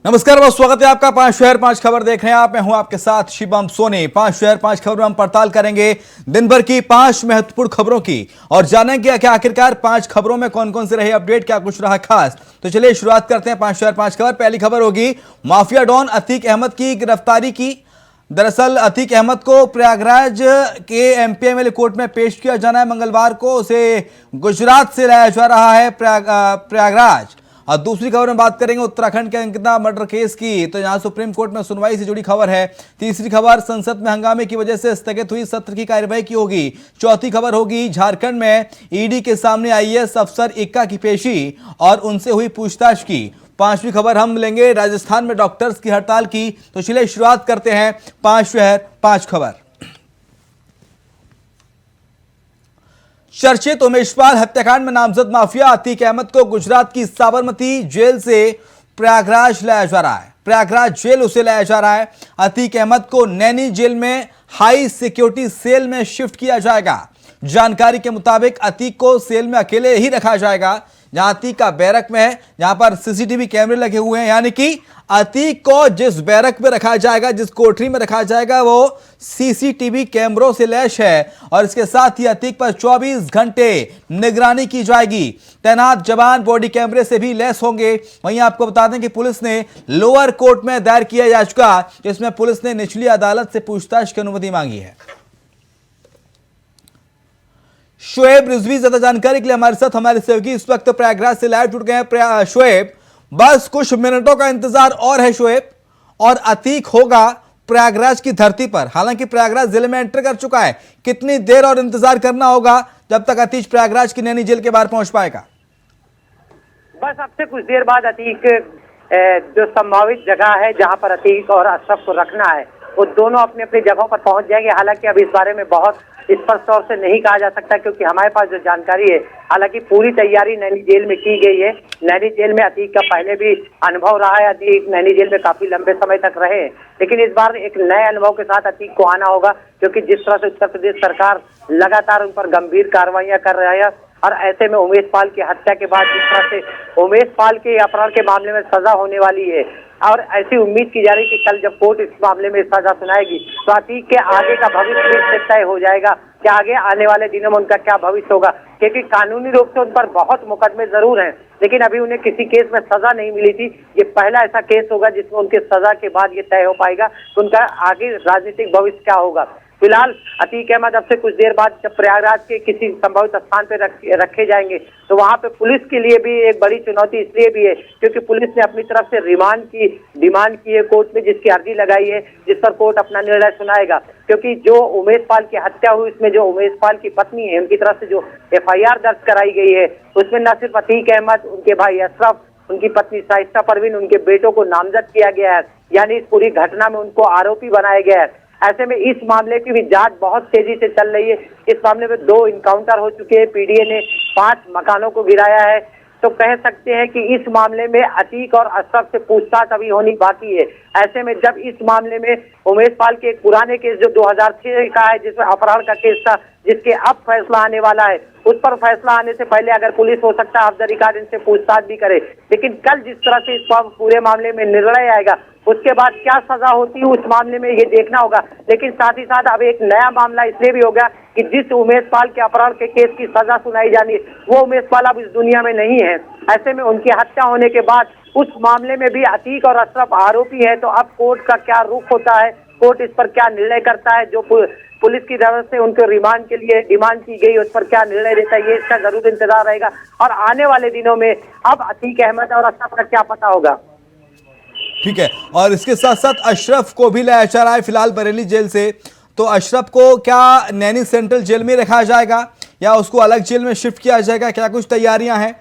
नमस्कार, बहुत स्वागत है आपका। 5 शहर 5 खबर देख रहे हैं आप। मैं हूं आपके साथ शिवम सोनी। 5 शहर 5 खबर में हम पड़ताल करेंगे दिन भर की 5 महत्वपूर्ण खबरों की और जानेंगे कि आखिरकार 5 खबरों में कौन कौन से रहे अपडेट, क्या कुछ रहा खास। तो चलिए शुरुआत करते हैं 5 शहर 5 खबर। पहली खबर होगी माफिया डॉन अतीक अहमद की गिरफ्तारी की। दरअसल अतीक अहमद को प्रयागराज के एमपीएमएलए कोर्ट में पेश किया जाना है मंगलवार को। उसे गुजरात से लाया जा रहा है प्रयागराज। और दूसरी खबर में बात करेंगे उत्तराखंड के अंकिता मर्डर केस की, तो यहां सुप्रीम कोर्ट में सुनवाई से जुड़ी खबर है। तीसरी खबर संसद में हंगामे की वजह से स्थगित हुई सत्र की कार्यवाही की होगी। चौथी खबर होगी झारखंड में ईडी के सामने आईएएस अफसर इक्का की पेशी और उनसे हुई पूछताछ की। पांचवी खबर हम लेंगे राजस्थान में डॉक्टर्स की हड़ताल की। तो चलिए शुरुआत करते हैं 5 शहर 5 खबर। चर्चित उमेशपाल हत्याकांड में नामजद माफिया अतीक अहमद को गुजरात की साबरमती जेल से प्रयागराज लाया जा रहा है। प्रयागराज जेल उसे लाया जा रहा है। अतीक अहमद को नैनी जेल में हाई सिक्योरिटी सेल में शिफ्ट किया जाएगा। जानकारी के मुताबिक अतीक को सेल में अकेले ही रखा जाएगा, जहां अतीक का बैरक में है, जहां पर सीसीटीवी कैमरे लगे हुए हैं। यानी कि अतीक को जिस बैरक में रखा जाएगा, जिस कोठरी में रखा जाएगा, वो सीसीटीवी कैमरों से लैस है और इसके साथ ही अतीक पर 24 घंटे निगरानी की जाएगी। तैनात जवान बॉडी कैमरे से भी लैस होंगे। वहीं आपको बता दें कि पुलिस ने लोअर कोर्ट में दायर किया याचिका, जिसमें पुलिस ने निचली अदालत से पूछताछ की अनुमति मांगी है। शोएब रिजवी ज्यादा जानकारी के लिए हमारे साथ हमारे सहयोगी इस वक्त प्रयागराज से लाइव जुड़ गए हैं। शोएब, बस कुछ मिनटों का इंतजार और है शोएब, और अतीक होगा प्रयागराज की धरती पर। हालांकि प्रयागराज जिले में एंटर कर चुका है। कितनी देर और इंतजार करना होगा जब तक अतीक प्रयागराज की नैनी जेल के बाहर पहुंच पाएगा? बस अब से कुछ देर बाद अतीक जो संभावित जगह है जहां पर अतीक और अशरफ को रखना है, वो दोनों अपनी अपनी जगहों पर पहुंच जाएंगे। हालांकि अब इस बारे में बहुत स्पष्ट तौर से नहीं कहा जा सकता, क्योंकि हमारे पास जो जानकारी है, हालांकि पूरी तैयारी नैनी जेल में की गई है। नैनी जेल में अतीक का पहले भी अनुभव रहा है। अतीक नैनी जेल में काफी लंबे समय तक रहे, लेकिन इस बार एक नए अनुभव के साथ अतीक को आना होगा, क्योंकि जिस तरह से उत्तर प्रदेश सरकार लगातार उन पर गंभीर कार्रवाइयां कर रहा है, और ऐसे में उमेश पाल की हत्या के बाद जिस तरह से उमेश पाल के अपहरण के मामले में सजा होने वाली है, और ऐसी उम्मीद की जा रही है कि कल जब कोर्ट इस मामले में सजा सुनाएगी तो अतीक के आगे का भविष्य तय हो जाएगा कि आगे आने वाले दिनों में उनका क्या भविष्य होगा। क्योंकि कानूनी रूप से उन पर बहुत मुकदमे जरूर हैं, लेकिन अभी उन्हें किसी केस में सजा नहीं मिली थी। ये पहला ऐसा केस होगा जिसमें उनके सजा के बाद ये तय हो पाएगा कि उनका आगे राजनीतिक भविष्य क्या होगा। फिलहाल अतीक अहमद अब से कुछ देर बाद जब प्रयागराज के किसी संभावित स्थान पर रखे जाएंगे, तो वहां पे पुलिस के लिए भी एक बड़ी चुनौती इसलिए भी है क्योंकि पुलिस ने अपनी तरफ से रिमांड की डिमांड की है कोर्ट में, जिसकी अर्जी लगाई है, जिस पर कोर्ट अपना निर्णय सुनाएगा। क्योंकि जो उमेश पाल की हत्या हुई, उसमें जो उमेश पाल की पत्नी है, उनकी तरफ से जो FIR दर्ज कराई गई है, उसमें न सिर्फ अतीक अहमद, उनके भाई अशरफ, उनकी पत्नी शाइस्ता परवीन, उनके बेटों को नामजद किया गया है। यानी इस पूरी घटना में उनको आरोपी बनाया गया है। ऐसे में इस मामले की भी जांच बहुत तेजी से चल रही है। इस मामले में 2 इनकाउंटर हो चुके हैं। PDA ने 5 मकानों को गिराया है। तो कह सकते हैं कि इस मामले में अतीक और अशरफ से पूछताछ अभी होनी बाकी है। ऐसे में जब इस मामले में उमेश पाल के एक पुराने केस जो 2006 का है, जिसमें अपहरण का केस था, जिसके अब फैसला आने वाला है, उस पर फैसला आने से पहले अगर पुलिस हो सकता है ऑफ द रिकॉर्ड इनसे पूछताछ भी करे। लेकिन कल जिस तरह से इस पूरे मामले में निर्णय आएगा, उसके बाद क्या सजा होती है उस मामले में ये देखना होगा। लेकिन साथ ही साथ अब एक नया मामला इसलिए भी हो गया कि जिस उमेश पाल के अपहरण के केस की सजा सुनाई जानी है, वो उमेश पाल अब इस दुनिया में नहीं है। ऐसे में उनकी हत्या होने के बाद उस मामले में भी अतीक और अशरफ आरोपी है। तो अब कोर्ट का क्या रुख होता है, कोर्ट इस पर क्या निर्णय करता है, जो पुलिस की तरफ से उनके रिमांड के लिए डिमांड की गई, उस पर क्या निर्णय देता है, ये इसका जरूर इंतजार रहेगा। और आने वाले दिनों में अब अतीक अहमद और अशरफ का क्या पता होगा। ठीक है, और इसके साथ साथ अशरफ को भी लाया जा रहा है फिलहाल बरेली जेल से। तो अशरफ को क्या नैनी सेंट्रल जेल में रखा जाएगा या उसको अलग जेल में शिफ्ट किया जाएगा? क्या कुछ तैयारियां हैं?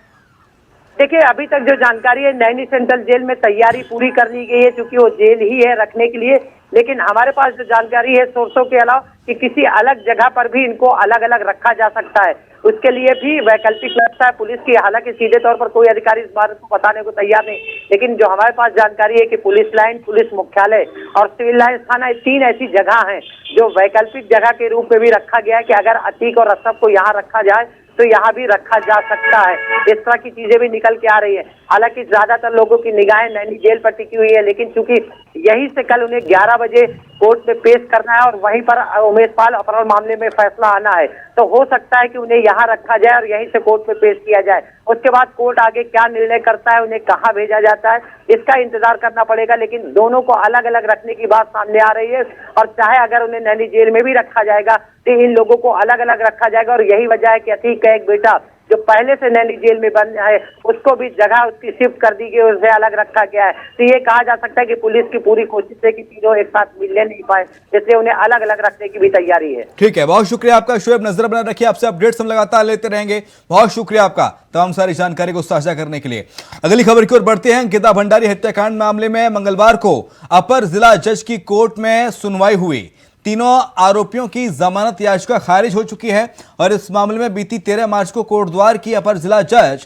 देखिए, अभी तक जो जानकारी है, नैनी सेंट्रल जेल में तैयारी पूरी कर ली गई है, क्योंकि वो जेल ही है रखने के लिए। लेकिन हमारे पास जो जानकारी है सोर्सों के अलावा कि किसी अलग जगह पर भी इनको अलग अलग रखा जा सकता है, उसके लिए भी वैकल्पिक व्यवस्था है पुलिस की। हालांकि सीधे तौर पर कोई अधिकारी इस बारे को बताने को तैयार नहीं, लेकिन जो हमारे पास जानकारी है कि पुलिस लाइन, पुलिस मुख्यालय और सिविल लाइन थाना, 3 ऐसी जगह हैं जो वैकल्पिक जगह के रूप में भी रखा गया है कि अगर अतीक और अशरफ को यहाँ रखा जाए तो यहाँ भी रखा जा सकता है। इस तरह की चीजें भी निकल के आ रही है। हालांकि ज्यादातर लोगों की निगाहें नैनी जेल पर टिकी हुई है, लेकिन चूंकि यहीं से कल उन्हें 11 बजे कोर्ट में पेश करना है और वहीं पर उमेश पाल अपहरण मामले में फैसला आना है, तो हो सकता है कि उन्हें यहाँ रखा जाए और यहीं से कोर्ट में पेश किया जाए। उसके बाद कोर्ट आगे क्या निर्णय करता है, उन्हें कहाँ भेजा जाता है, इसका इंतजार करना पड़ेगा। लेकिन दोनों को अलग अलग रखने की बात सामने आ रही है, और चाहे अगर उन्हें नैनी जेल में भी रखा जाएगा तो इन लोगों को अलग अलग रखा जाएगा। और यही वजह है कि अतीक का एक बेटा जो पहले से नैनी जेल में बंद है, उसको भी जगह उसकी शिफ्ट कर दी गई, उसे अलग रखा गया है। तो ये कहा जा सकता है कि पुलिस की पूरी कोशिश है कि तीनों एक साथ मिलने नहीं पाए, इसलिए उन्हें अलग अलग रखने की भी तैयारी है। ठीक है, बहुत शुक्रिया आपका शुएब, नजर बना रखिए, आपसे अपडेट्स हम लगातार लेते रहेंगे। बहुत शुक्रिया आपका तमाम सारी जानकारी को साझा करने के लिए। अगली खबर की ओर बढ़ते हैं। अंकिता भंडारी हत्याकांड मामले में मंगलवार को अपर जिला जज की कोर्ट में सुनवाई हुई। तीनों आरोपियों की जमानत याचिका खारिज हो चुकी है और इस मामले में बीती 13 मार्च को कोटद्वार की अपर जिला जज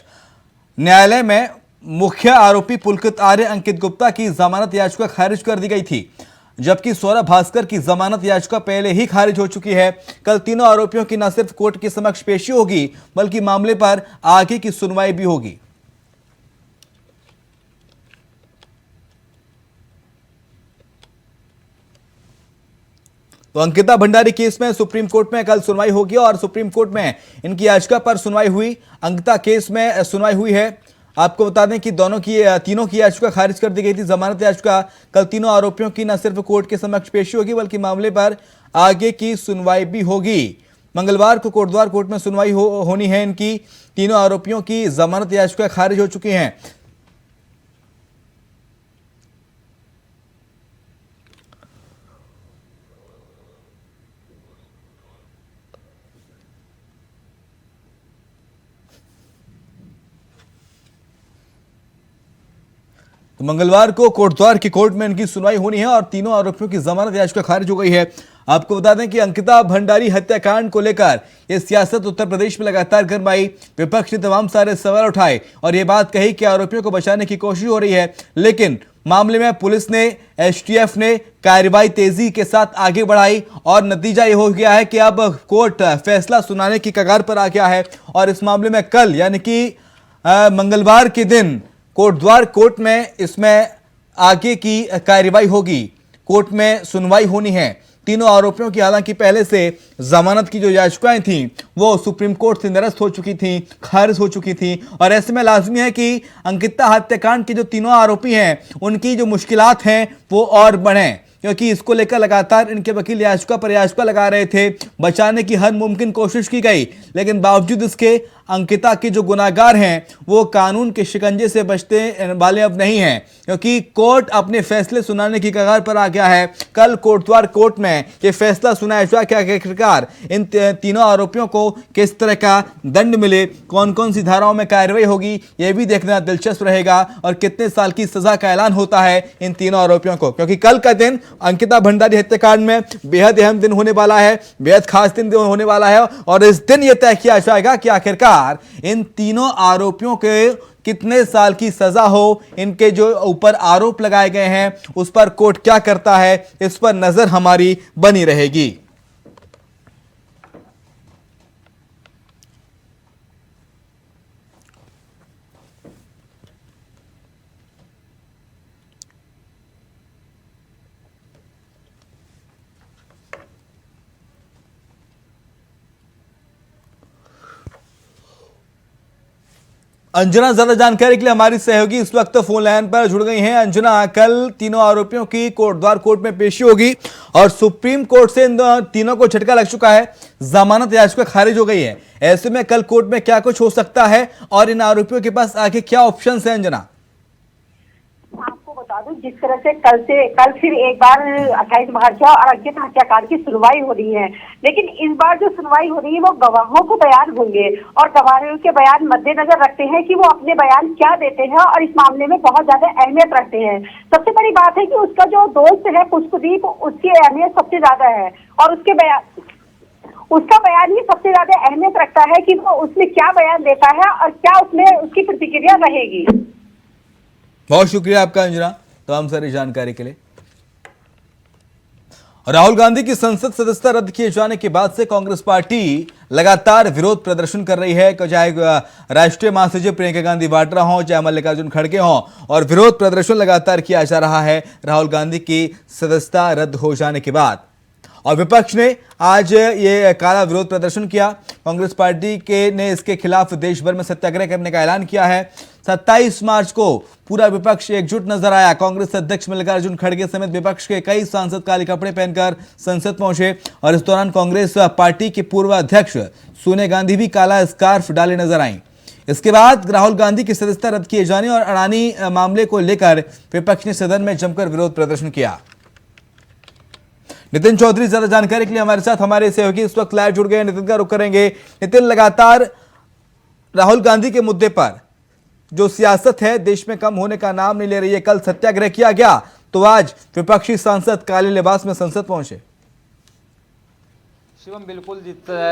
न्यायालय में मुख्य आरोपी पुलकित आर्य अंकित गुप्ता की जमानत याचिका खारिज कर दी गई थी, जबकि सौरभ भास्कर की जमानत याचिका पहले ही खारिज हो चुकी है। कल तीनों आरोपियों की न सिर्फ कोर्ट के समक्ष पेशी होगी, बल्कि मामले पर आगे की सुनवाई भी होगी। तो अंकिता भंडारी केस में सुप्रीम कोर्ट में कल सुनवाई होगी और सुप्रीम कोर्ट में इनकी याचिका पर सुनवाई हुई। अंकिता केस में सुनवाई हुई है। आपको बता दें कि तीनों की याचिका खारिज कर दी गई थी, जमानत याचिका। कल तीनों आरोपियों की न सिर्फ कोर्ट के समक्ष पेशी होगी, बल्कि मामले पर आगे की सुनवाई भी होगी। मंगलवार को कोटद्वार कोर्ट में सुनवाई होनी है इनकी। तीनों आरोपियों की जमानत याचिका खारिज हो चुकी हैं। तो मंगलवार को कोटद्वार की कोर्ट में इनकी सुनवाई होनी है और तीनों आरोपियों की जमानत याचिका खारिज हो गई है। आपको बता दें कि अंकिता भंडारी हत्याकांड को लेकर यह सियासत उत्तर प्रदेश में लगातार गरमाई। विपक्ष ने तमाम सारे सवाल उठाए और यह बात कही कि आरोपियों को बचाने की कोशिश हो रही है, लेकिन मामले में पुलिस ने, एसटीएफ ने कार्रवाई तेजी के साथ आगे बढ़ाई और नतीजा यह हो गया है कि अब कोर्ट फैसला सुनाने की कगार पर आ गया है। और इस मामले में कल यानी कि मंगलवार के दिन कोटद्वार कोर्ट में इसमें आगे की कार्रवाई होगी। कोर्ट में सुनवाई होनी है। तीनों आरोपियों की हालांकि पहले से जमानत की जो याचिकाएं थीं वो सुप्रीम कोर्ट से निरस्त हो चुकी थीं, खारिज हो चुकी थीं और ऐसे में लाजमी है कि अंकिता हत्याकांड के जो तीनों आरोपी हैं उनकी जो मुश्किलात हैं वो और बढ़ें, क्योंकि इसको लेकर लगातार इनके वकील याचिका पर याचिका लगा रहे थे। बचाने की हर मुमकिन कोशिश की गई, लेकिन बावजूद इसके अंकिता के जो गुनाहगार हैं वो कानून के शिकंजे से बचने वाले अब नहीं हैं, क्योंकि कोर्ट अपने फैसले सुनाने की कगार पर आ गया है। कल कोटद्वार कोर्ट में ये फैसला सुनाया जाएगा कि आखिरकार इन तीनों आरोपियों को किस तरह का दंड मिले, कौन कौन सी धाराओं में कार्रवाई होगी, यह भी देखना दिलचस्प रहेगा और कितने साल की सजा का ऐलान होता है इन तीनों आरोपियों को, क्योंकि कल का दिन अंकिता भंडारी हत्याकांड में बेहद अहम दिन होने वाला है, बेहद खास दिन होने वाला है और इस दिन यह तय किया जाएगा कि आखिरकार इन तीनों आरोपियों के कितने साल की सजा हो, इनके जो ऊपर आरोप लगाए गए हैं उस पर कोर्ट क्या करता है, इस पर नजर हमारी बनी रहेगी। अंजना ज्यादा जानकारी के लिए हमारी सहयोगी इस वक्त फोन लाइन पर जुड़ गई हैं। अंजना, कल तीनों आरोपियों की कोटद्वार कोर्ट में पेशी होगी और सुप्रीम कोर्ट से इन तीनों को झटका लग चुका है, जमानत याचिका खारिज हो गई है। ऐसे में कल कोर्ट में क्या कुछ हो सकता है और इन आरोपियों के पास आगे क्या ऑप्शंस हैं? अंजना, आपको बता दूं, जिस तरह से कल फिर एक बार 28 मार्च और अंकित हत्याकांड की सुनवाई हो रही है, लेकिन इस बार जो सुनवाई हो रही है वो गवाहों को बयान होंगे और गवाहों के बयान मद्देनजर रखते हैं कि वो अपने बयान क्या देते हैं और इस मामले में बहुत ज्यादा अहमियत रखते हैं। सबसे बड़ी बात है कि उसका जो दोस्त है पुष्पदीप, उसकी अहमियत सबसे ज्यादा है और उसका बयान ही सबसे ज्यादा अहमियत रखता है कि वो उसमें क्या बयान देता है और क्या उसमें उसकी प्रतिक्रिया रहेगी। बहुत शुक्रिया आपका अंजना तमाम सारी जानकारी के लिए। राहुल गांधी की संसद सदस्यता रद्द किए जाने के बाद से कांग्रेस पार्टी लगातार विरोध प्रदर्शन कर रही है, चाहे राष्ट्रीय महासचिव प्रियंका गांधी वाड्रा हों, चाहे मल्लिकार्जुन खड़गे हों, और विरोध प्रदर्शन लगातार किया जा रहा है राहुल गांधी की सदस्यता रद्द हो जाने के बाद। और विपक्ष ने आज ये काला विरोध प्रदर्शन किया। कांग्रेस पार्टी ने इसके खिलाफ देश भर में सत्याग्रह करने का ऐलान किया है। 27 मार्च को पूरा विपक्ष एकजुट नजर आया। कांग्रेस अध्यक्ष मल्लिकार्जुन खड़गे समेत विपक्ष के कई सांसद काले कपड़े पहनकर संसद पहुंचे और इस दौरान कांग्रेस पार्टी की पूर्व अध्यक्ष सोनिया गांधी भी काला स्कार्फ डाले नजर आईं। इसके बाद राहुल गांधी की सदस्यता रद्द किए जाने और अडानी मामले को लेकर विपक्ष ने सदन में जमकर विरोध प्रदर्शन किया। नितिन चौधरी ज्यादा जानकारी के लिए हमारे साथ हमारे सहयोगी इस वक्त लाइव जुड़ गए। नितिन का रुख करेंगे। नितिन, लगातार राहुल गांधी के मुद्दे पर जो सियासत है देश में कम होने का नाम नहीं ले रही है। कल सत्याग्रह किया गया तो आज विपक्षी सांसद काले लिबास में संसद पहुंचे। शिवम, बिल्कुल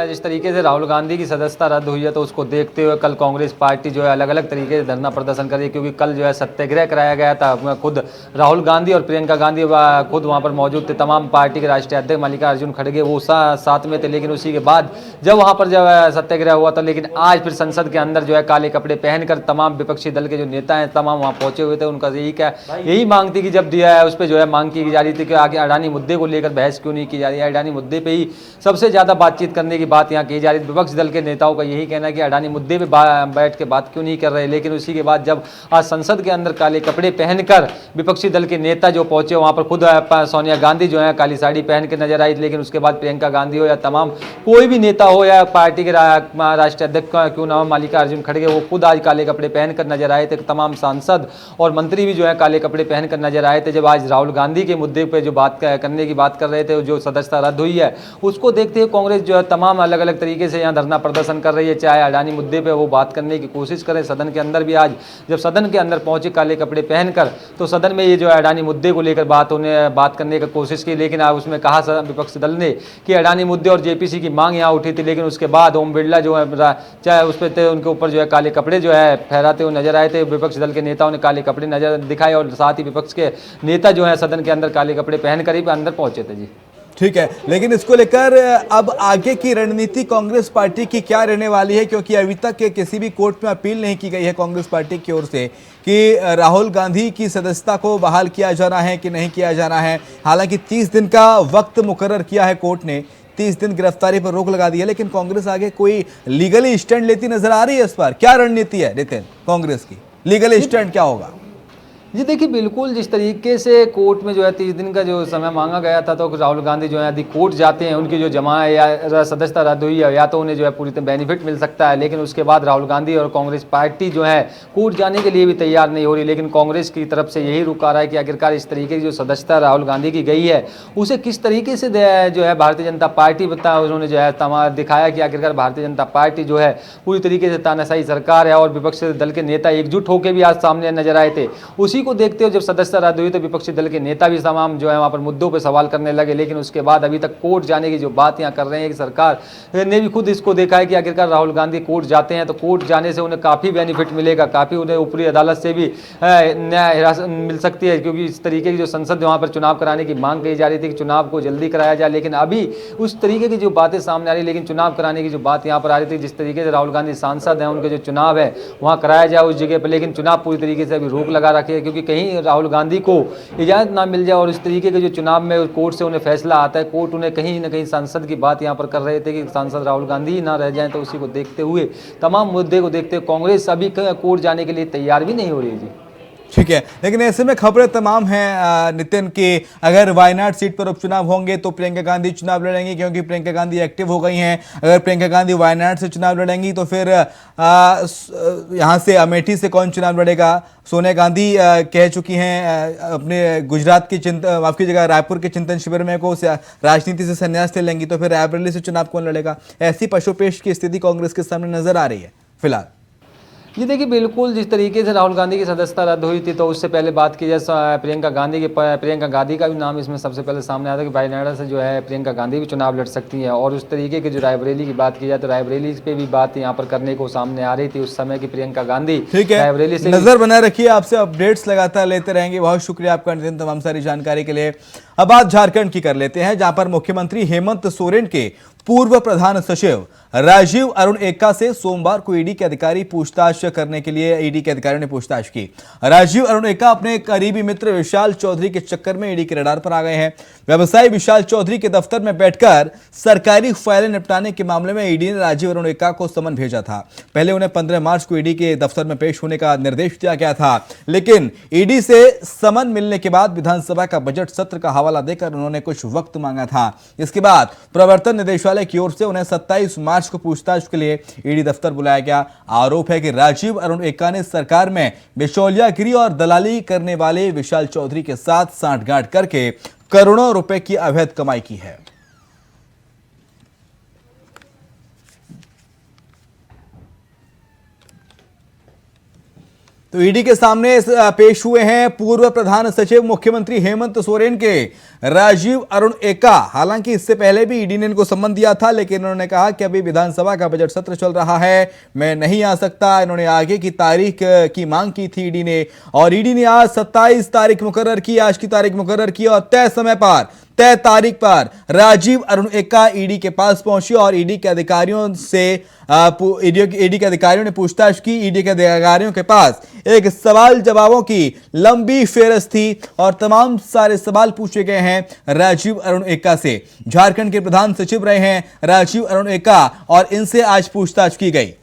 जिस तरीके से राहुल गांधी की सदस्यता रद्द हुई है तो उसको देखते हुए कल कांग्रेस पार्टी जो है अलग अलग तरीके से धरना प्रदर्शन कर रही है, क्योंकि कल जो है सत्याग्रह कराया गया था। खुद राहुल गांधी और प्रियंका गांधी खुद वहां पर मौजूद थे। तमाम पार्टी के राष्ट्रीय अध्यक्ष मल्लिकार्जुन खड़गे वो साथ में थे, लेकिन उसी के बाद जब वहां पर जो है सत्याग्रह हुआ था, लेकिन आज फिर संसद के अंदर जो है काले कपड़े पहनकर तमाम विपक्षी दल के जो नेता हैं तमाम वहाँ पहुंचे हुए थे। उनका यही मांग थी कि जब दिया है उस पर जो है मांग की जा रही थी कि आगे अडानी मुद्दे को लेकर बहस क्यों नहीं की जा रही है। अडानी मुद्दे पर ही सबसे ज्यादा बातचीत करने की बात यहाँ की जा रही थी। विपक्ष दल के नेताओं का यही कहना है कि अडानी मुद्दे पे बैठ के बात क्यों नहीं कर रहे। लेकिन उसी के बाद जब आज संसद के अंदर काले कपड़े पहनकर विपक्षी दल के नेता जो पहुंचे, वहां पर खुद सोनिया गांधी जो है काली साड़ी पहन के नजर आई। लेकिन उसके बाद प्रियंका गांधी हो या तमाम कोई भी नेता हो या पार्टी के राष्ट्रीय अध्यक्ष क्यों ना हो मल्लिकार्जुन खड़गे, वो खुद आज काले कपड़े पहनकर नजर आए थे। तमाम सांसद और मंत्री भी जो है काले कपड़े पहनकर नजर आए थे जब आज राहुल गांधी के मुद्दे पर जो बात करने की बात कर रहे थे, जो सदस्यता रद्द हुई है उसको देखते हुए कांग्रेस जो है तमाम अलग अलग तरीके से यहाँ धरना प्रदर्शन कर रही है। चाहे अडानी मुद्दे पे वो बात करने की कोशिश करें, सदन के अंदर भी आज जब सदन के अंदर पहुंचे काले कपड़े पहनकर तो सदन में ये जो है अडानी मुद्दे को लेकर बात करने की कोशिश की। लेकिन आज उसमें कहा विपक्षी दल ने कि अडानी मुद्दे और जेपीसी की मांग यहाँ उठी थी, लेकिन उसके बाद ओम बिरला जो है चाहे उस पर उनके ऊपर जो है काले कपड़े जो है फहराते हुए नजर आए थे। विपक्षी दल के नेताओं ने काले कपड़े नजर दिखाए और साथ ही विपक्ष के नेता जो है सदन के अंदर काले कपड़े पहनकर ही अंदर पहुंचे थे। जी ठीक है, लेकिन इसको लेकर अब आगे की रणनीति कांग्रेस पार्टी की क्या रहने वाली है, क्योंकि अभी तक किसी भी कोर्ट में अपील नहीं की गई है कांग्रेस पार्टी की ओर से कि राहुल गांधी की सदस्यता को बहाल किया जाना है कि नहीं किया जाना है। हालांकि 30 दिन का वक्त मुकर्रर किया है कोर्ट ने, 30 दिन गिरफ्तारी पर रोक लगा दी है, लेकिन कांग्रेस आगे कोई लीगली स्टैंड लेती नजर आ रही है। इस पर क्या रणनीति है नितिन, कांग्रेस की लीगली स्टैंड क्या होगा? जी देखिए, बिल्कुल जिस तरीके से कोर्ट में जो है 30 दिन का जो समय मांगा गया था, तो राहुल गांधी जो है यदि कोर्ट जाते हैं, उनकी जो जमा है या सदस्यता रद्द हुई है या तो उन्हें जो है पूरी तरह बेनिफिट मिल सकता है। लेकिन उसके बाद राहुल गांधी और कांग्रेस पार्टी जो है कोर्ट जाने के लिए भी तैयार नहीं हो रही। लेकिन कांग्रेस की तरफ से यही रुक आ रहा है कि आखिरकार इस तरीके की जो सदस्यता राहुल गांधी की गई है उसे किस तरीके से जो है भारतीय जनता पार्टी बताया, उन्होंने जो है दिखाया कि आखिरकार भारतीय जनता पार्टी जो है पूरी तरीके से तानाशाही सरकार है और विपक्षी दल के नेता एकजुट होकर भी आज सामने नजर आए थे। उसी को देखते हुए जब सदस्यता रद्द हुई तो विपक्षी दल के नेता भी तमाम जो है वहां पर मुद्दों पर सवाल करने लगे। लेकिन उसके बाद अभी तक कोर्ट जाने की जो बात यहाँ कर रहे हैं कि सरकार ने भी खुद इसको देखा है कि आखिरकार राहुल गांधी कोर्ट जाते हैं तो कोर्ट जाने से उन्हें काफ़ी बेनिफिट मिलेगा, काफ़ी उन्हें ऊपरी अदालत से भी न्याय हिरासत मिल सकती है। क्योंकि इस तरीके की जो संसद वहाँ पर चुनाव कराने की मांग कही जा रही थी कि चुनाव को जल्दी कराया जाए, लेकिन अभी उस तरीके की जो बातें सामने आ रही, लेकिन चुनाव कराने की जो बात यहाँ पर आ रही थी, जिस तरीके से राहुल गांधी सांसद हैं उनके जो चुनाव है वहाँ कराया जाए उस जगह पर, लेकिन चुनाव पूरी तरीके से अभी रोक लगा रखी है। क्योंकि कहीं राहुल गांधी को इजाजत ना मिल जाए और इस तरीके के जो चुनाव में कोर्ट से उन्हें फैसला आता है, कोर्ट उन्हें कहीं ना कहीं सांसद की बात यहाँ पर कर रहे थे कि सांसद राहुल गांधी ही ना रह जाएं, तो उसी को देखते हुए तमाम मुद्दे को देखते हुए कांग्रेस अभी कोर्ट जाने के लिए तैयार भी नहीं हो रही है। जी ठीक है, लेकिन ऐसे में खबरें तमाम हैं नितिन कि अगर वायनाड सीट पर उपचुनाव होंगे तो प्रियंका गांधी चुनाव लड़ेंगी, क्योंकि प्रियंका गांधी एक्टिव हो गई हैं। अगर प्रियंका गांधी वायनाड से चुनाव लड़ेंगी तो फिर यहाँ से अमेठी से कौन चुनाव लड़ेगा? सोनिया गांधी कह चुकी हैं अपने गुजरात की माफ कीजिएगा रायपुर के चिंतन शिविर में को राजनीति से संन्यास ले लेंगी, तो फिर रायबरेली से चुनाव कौन लड़ेगा? ऐसी पशुपेश की स्थिति कांग्रेस के सामने नजर आ रही है फिलहाल। ये देखिए बिल्कुल जिस तरीके से राहुल गांधी की सदस्यता रद्द हुई थी तो उससे पहले बात की जाए प्रियंका गांधी का भी नाम इसमें सबसे पहले सामने आता है कि वायनाड से जो है प्रियंका गांधी भी चुनाव लड़ सकती हैं। और उस तरीके की जो रायबरेली की बात की जाए तो रायबरेली पे भी बात यहाँ पर करने को सामने आ रही थी उस समय की प्रियंका गांधी। ठीक है, रायबरेली से नजर बनाए रखिए, आपसे अपडेट्स लगातार लेते रहेंगे। बहुत शुक्रिया आपका दिन तमाम सारी जानकारी के लिए। अब बात झारखंड की कर लेते हैं, जहां पर मुख्यमंत्री हेमंत सोरेन के पूर्व प्रधान सचिव राजीव अरुण एक्का से सोमवार को ईडी के अधिकारी पूछताछ करने के लिए ईडी के अधिकारियों ने पूछताछ की। राजीव अरुण एक्का अपने करीबी मित्र विशाल चौधरी के चक्कर में ईडी के रडार पर आ गए हैं। व्यवसायी विशाल चौधरी के दफ्तर में बैठकर सरकारी फाइलें निपटाने के मामले में ईडी ने राजीव अरुण एक्का को समन भेजा था। पहले उन्हें 15 मार्च को ईडी के दफ्तर में पेश होने का निर्देश दिया गया था, लेकिन ईडी से समन मिलने के बाद विधानसभा का बजट सत्र का हवाला देकर उन्होंने कुछ वक्त मांगा था। इसके बाद प्रवर्तन निदेशालय की ओर से उन्हें 27 मार्च को पूछताछ के लिए ईडी दफ्तर बुलाया गया। आरोप है कि राजीव अरुण एक्का ने सरकार में बिचौलियागिरी और दलाली करने वाले विशाल चौधरी के साथ सांठगांठ करके करोड़ों रुपए की अवैध कमाई की है। तो ईडी के सामने पेश हुए हैं पूर्व प्रधान सचिव मुख्यमंत्री हेमंत सोरेन के राजीव अरुण एक्का। हालांकि इससे पहले भी ईडी ने इनको सम्मन दिया था, लेकिन उन्होंने कहा कि अभी विधानसभा का बजट सत्र चल रहा है, मैं नहीं आ सकता। इन्होंने आगे की तारीख की मांग की थी ईडी ने, और ईडी ने आज 27 तारीख मुकर्रर की, आज की तारीख मुकर्रर की, और तय तारीख पर राजीव अरुण एक्का ईडी के पास पहुंची और ईडी के अधिकारियों ने पूछताछ की। ईडी के अधिकारियों के पास एक सवाल जवाबों की लंबी फेहरिस्त थी और तमाम सारे सवाल पूछे गए हैं राजीव अरुण एक्का से। झारखंड के प्रधान सचिव रहे हैं राजीव अरुण एक्का और इनसे आज पूछताछ की गई।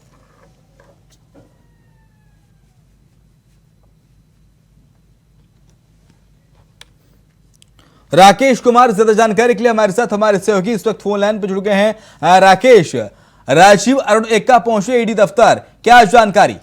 राकेश कुमार ज्यादा जानकारी के लिए हमारे साथ हमारे सहयोगी इस वक्त फोन लाइन पर जुड़ गए हैं। राकेश, राजीव अरुण एक्का पहुंचे ईडी दफ्तर, क्या जानकारी?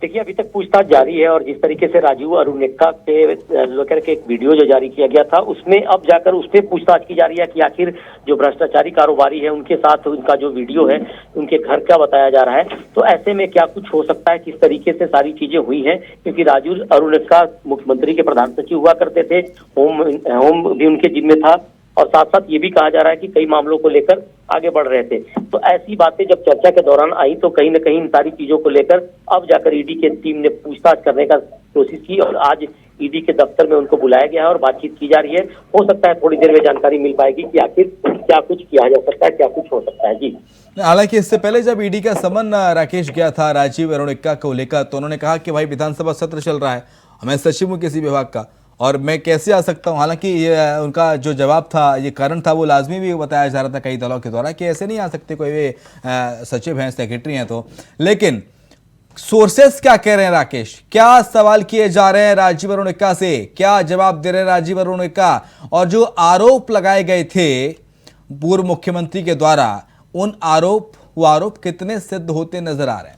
देखिए, अभी तक पूछताछ जारी है और जिस तरीके से राजीव अरुण एक्का के लेकर के एक वीडियो जो जारी किया गया था उसमें अब जाकर उस पर पूछताछ की जा रही है कि आखिर जो भ्रष्टाचारी कारोबारी है उनके साथ उनका जो वीडियो है उनके घर का बताया जा रहा है। तो ऐसे में क्या कुछ हो सकता है, किस तरीके से सारी चीजें हुई हैं, क्योंकि राजीव अरुण एक्का मुख्यमंत्री के प्रधान सचिव हुआ करते थे, होम भी उनके जिम्मे था और साथ साथ ये भी कहा जा रहा है कि कई मामलों को लेकर आगे बढ़ रहे थे। तो ऐसी बातें जब चर्चा के दौरान आई तो कहीं न कहीं इन सारी चीजों को लेकर अब जाकर ईडी की टीम ने पूछताछ करने का कोशिश की और आज ईडी के दफ्तर में उनको बुलाया गया है और बातचीत की जा रही है। हो सकता है थोड़ी देर में जानकारी मिल पाएगी कि आखिर क्या कुछ किया जा सकता है, क्या कुछ हो सकता है। जी, हालांकि इससे पहले जब ईडी का समन राकेश गया था राजीव अरुण एक्का को लेकर, तो उन्होंने कहा कि भाई विधानसभा सत्र चल रहा है, मैं सचिव हूं किसी विभाग का और मैं कैसे आ सकता हूं। हालांकि उनका जो जवाब था, ये कारण था, वो लाजमी भी बताया जा रहा था कई दलों के द्वारा कि ऐसे नहीं आ सकते, कोई वे सचिव हैं, सेक्रेटरी हैं। तो लेकिन सोर्सेस क्या कह रहे हैं राकेश, क्या सवाल किए जा रहे हैं राजीव अरुण एक्का से, क्या जवाब दे रहे हैं राजीव अरुण एक्का, और जो आरोप लगाए गए थे पूर्व मुख्यमंत्री के द्वारा, उन आरोप कितने सिद्ध होते नजर आ रहे हैं?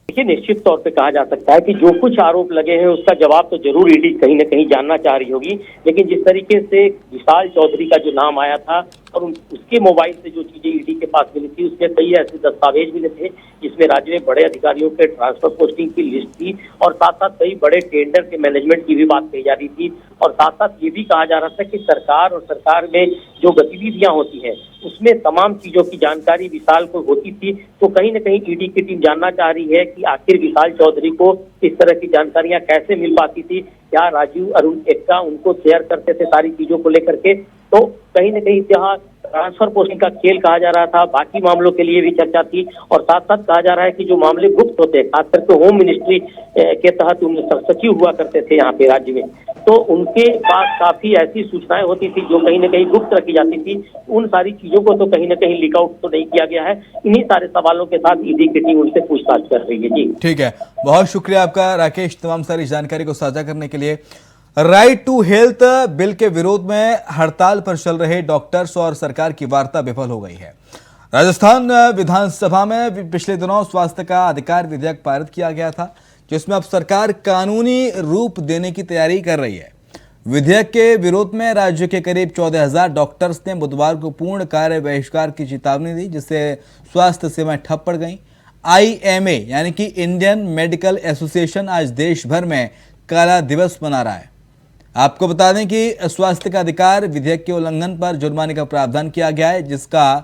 देखिए, निश्चित तौर पे कहा जा सकता है कि जो कुछ आरोप लगे हैं उसका जवाब तो जरूर ईडी कहीं न कहीं जानना चाह रही होगी, लेकिन जिस तरीके से विशाल चौधरी का जो नाम आया था और उसके मोबाइल से जो चीजें ईडी के पास मिली थी उसमें कई ऐसे दस्तावेज मिले थे जिसमें राज्य में बड़े अधिकारियों के ट्रांसफर पोस्टिंग की लिस्ट थी और साथ साथ कई बड़े टेंडर के मैनेजमेंट की भी बात कही जा रही थी और साथ साथ ये भी कहा जा रहा था कि सरकार और सरकार में जो गतिविधियां होती हैं उसमें तमाम चीजों की जानकारी विशाल को होती थी। तो कहीं न कहीं ईडी की टीम जानना चाह रही है कि आखिर विशाल चौधरी को इस तरह की जानकारियां कैसे मिल पाती थी, क्या राजीव अरुण एक्का उनको शेयर करते थे सारी चीजों को लेकर के। तो कहीं न कहीं जहाँ ट्रांसफर पोस्टिंग का खेल कहा जा रहा था, बाकी मामलों के लिए भी चर्चा थी और साथ साथ कहा जा रहा है कि जो मामले गुप्त होते हैं, खास करके होम मिनिस्ट्री के तहत सचिव हुआ करते थे यहाँ पे राज्य में, तो उनके पास काफी ऐसी सूचनाएं होती थी जो कहीं न कहीं गुप्त रखी जाती थी। उन सारी चीजों को तो कहीं न कहीं लीक आउट तो नहीं किया गया है। इन्हीं सारे सवालों के साथ ईडी की टीम उनसे पूछताछ कर रही है। जी ठीक है, बहुत शुक्रिया आपका राकेश तमाम सारी जानकारी को साझा करने के लिए। राइट टू हेल्थ बिल के विरोध में हड़ताल पर चल रहे डॉक्टर्स और सरकार की वार्ता विफल हो गई है। राजस्थान विधानसभा में पिछले दिनों स्वास्थ्य का अधिकार विधेयक पारित किया गया था, जिसमें अब सरकार कानूनी रूप देने की तैयारी कर रही है। विधेयक के विरोध में राज्य के करीब 14,000 डॉक्टर्स ने बुधवार को पूर्ण कार्य बहिष्कार की चेतावनी दी, जिससे स्वास्थ्य सेवाएं ठप पड़ गईं। IMA यानी कि इंडियन मेडिकल एसोसिएशन आज देश भर में काला दिवस मना रहा है। आपको बता दें कि स्वास्थ्य का अधिकार विधेयक के उल्लंघन पर जुर्माने का प्रावधान किया गया है, जिसका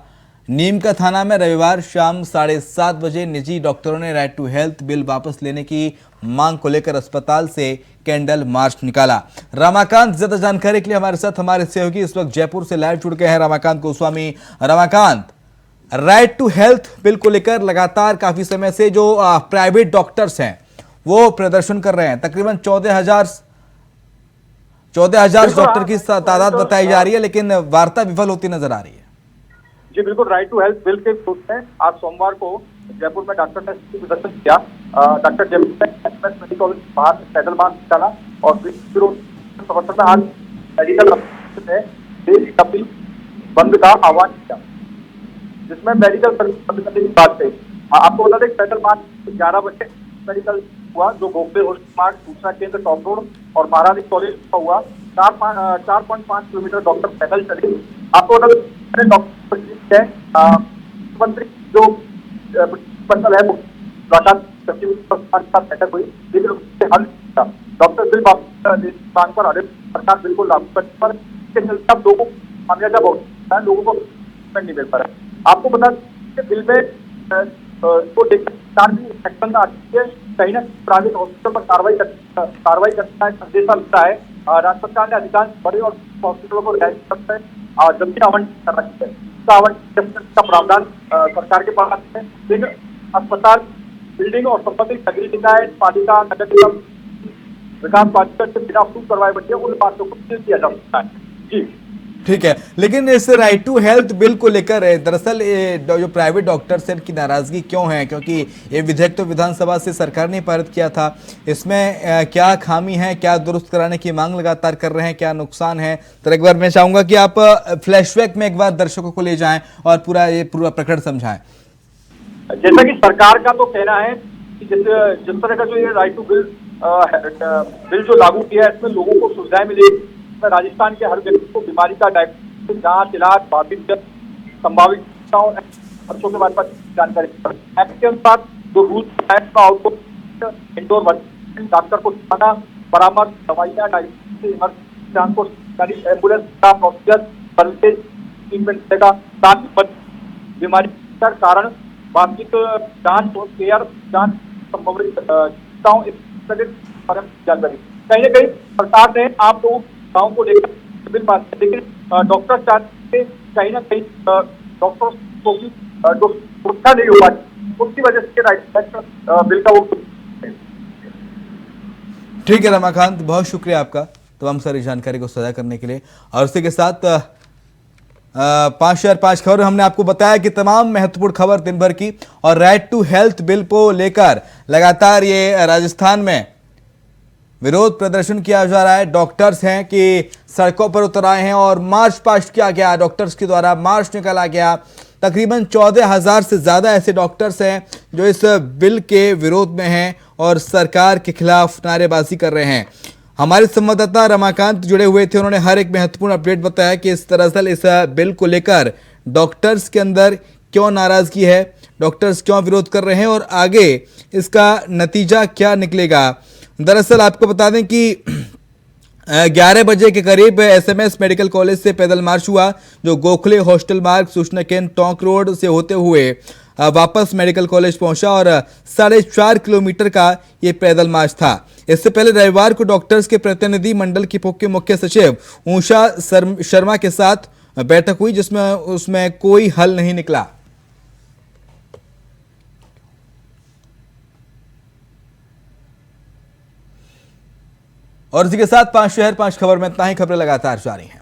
नीम का थाना में रविवार शाम 7:30 बजे निजी डॉक्टरों ने राइट टू हेल्थ बिल वापस लेने की मांग को लेकर अस्पताल से कैंडल मार्च निकाला। रमाकांत, ज्यादा जानकारी के लिए हमारे साथ हमारे सहयोगी इस वक्त जयपुर से लाइव जुड़ गए हैं, Ramakant Goswami. Ramakant, right to health bill को लेकर लगातार काफी समय से जो प्राइवेट डॉक्टर्स हैं वो प्रदर्शन कर रहे हैं। तकरीबन 14,000 डॉक्टर की तादाद बताई जा रही है, लेकिन वार्ता विफल होती नजर आ रही है। जी बिल्कुल, राइट टू हेल्थ बिल के विरोध में आज सोमवार को जयपुर में डॉक्टर ने प्रदर्शन किया। डॉक्टर जयपुर ने मेडिकल कॉलेज बाहर पैदल मार्च निकाला और विरोध समर्थन में आज मेडिकल ने बिल बंद का आह्वान किया, जिसमें मेडिकल बंद करने की बात कही। आपको बता दें पैदल मार्च 11 बजे मेडिकल हुआ, जो गोखले हॉस्पिटल मार्ग, सूचना केंद्र टॉप रोड और महारानी कॉलेज का हुआ। 4.5 किलोमीटर डॉक्टर पैदल चले। आपको बता दें डॉक्टर मुख्यमंत्री जो मंडल है बैठक हुई, लेकिन उससे हल डॉक्टर बिल मांग पर सरकार बिल्कुल लागू करने पर इसके चलते अब लोगों को खामियाजा बहुत है, लोगों को नहीं मिल पा रहा है। आपको बता दें बिल में तो सरकार भी सेक्शन आती है, कहीं ना प्राइवेट हॉस्पिटल पर कार्रवाई करता है, संदेशा मिलता है। राज्य सरकार ने अधिकांश बड़े और हॉस्पिटलों को रियायत करते हैं जमीन आवंटित कर रखी है। आवंटन का प्रावधान सरकार के पास है, लेकिन अस्पताल, बिल्डिंग और संबंधित नगरीय निकाय पालिका, नगर निगम, विकास पालिका से बिना अप्रूव करवाए बच्चे उन बातों को किया जा सकता है। जी ठीक है, लेकिन इस राइट टू हेल्थ बिल को लेकर दरअसल जो प्राइवेट डॉक्टर्स हैं की नाराजगी क्यों है? क्योंकि ये विधेयक तो विधानसभा से सरकार ने पारित किया था। इसमें क्या खामी है, क्या दुरुस्त कराने की मांग लगातार कर रहे हैं, क्या नुकसान है? तो एक बार मैं चाहूंगा कि आप फ्लैशबैक में एक बार दर्शकों को ले जाएं और पूरा प्रकरण समझाएं। जैसा कि सरकार का तो कहना है कि जिस तरह का जो ये राइट टू बिल जो लागू किया है, इसमें लोगों को सुविधाएं मिलेगी। राजस्थान के हर व्यक्ति को बीमारी का डायग्नोसिस, जांच, इलाज, संभावित खर्चों के बारे में जानकारी एक्ट के अनुसार जो रूल्स का आउटपुट इंडोर डॉक्टर को दिखाना, परामर्श, दवाइयाँ, डायग्नोसिस, जांच को एम्बुलेंस का प्रोसीजर, ट्रीटमेंट देगा, साथ ही बीमारी का कारण, वास्तविक जांच और केयर, जांच संभावित जानकारी। कहीं ना कहीं सरकार ने आप लोगों गाँव को लेकर बिल पास किया, लेकिन डॉक्टर चाहते कहीं ना कहीं डॉक्टर को भी सुरक्षा नहीं हो पाती, उसकी वजह से राइट बिल का वो। ठीक है रमाकांत, बहुत शुक्रिया आपका तमाम सारी जानकारी को साझा करने के लिए। और उसी के साथ 5 शहर 5 खबर हमने आपको बताया कि तमाम महत्वपूर्ण खबर दिन भर की, और राइट टू हेल्थ बिल को लेकर लगातार ये राजस्थान में विरोध प्रदर्शन किया जा रहा है। डॉक्टर्स हैं कि सड़कों पर उतर आए हैं और मार्च पास्ट किया गया, डॉक्टर्स के द्वारा मार्च निकाला गया। तकरीबन 14,000 से ज्यादा ऐसे डॉक्टर्स हैं जो इस बिल के विरोध में हैं और सरकार के खिलाफ नारेबाजी कर रहे हैं। हमारे संवाददाता रमाकांत जुड़े हुए थे, उन्होंने हर एक महत्वपूर्ण अपडेट बताया कि इस दरअसल इस बिल को लेकर डॉक्टर्स के अंदर क्यों नाराजगी है, डॉक्टर्स क्यों विरोध कर रहे हैं और आगे इसका नतीजा क्या निकलेगा। दरअसल आपको बता दें कि 11 बजे के करीब SMS मेडिकल कॉलेज से पैदल मार्च हुआ, जो गोखले हॉस्टल मार्ग, सूचना केंद्र टोंक रोड से होते हुए वापस मेडिकल कॉलेज पहुंचा और 4.5 किलोमीटर का ये पैदल मार्च था। इससे पहले रविवार को डॉक्टर्स के प्रतिनिधि मंडल के मुख्य सचिव उषा शर्मा के साथ बैठक हुई, जिसमें उसमें कोई हल नहीं निकला। और इसी के साथ 5 शहर 5 खबर में इतना ही। खबरें लगातार जारी हैं।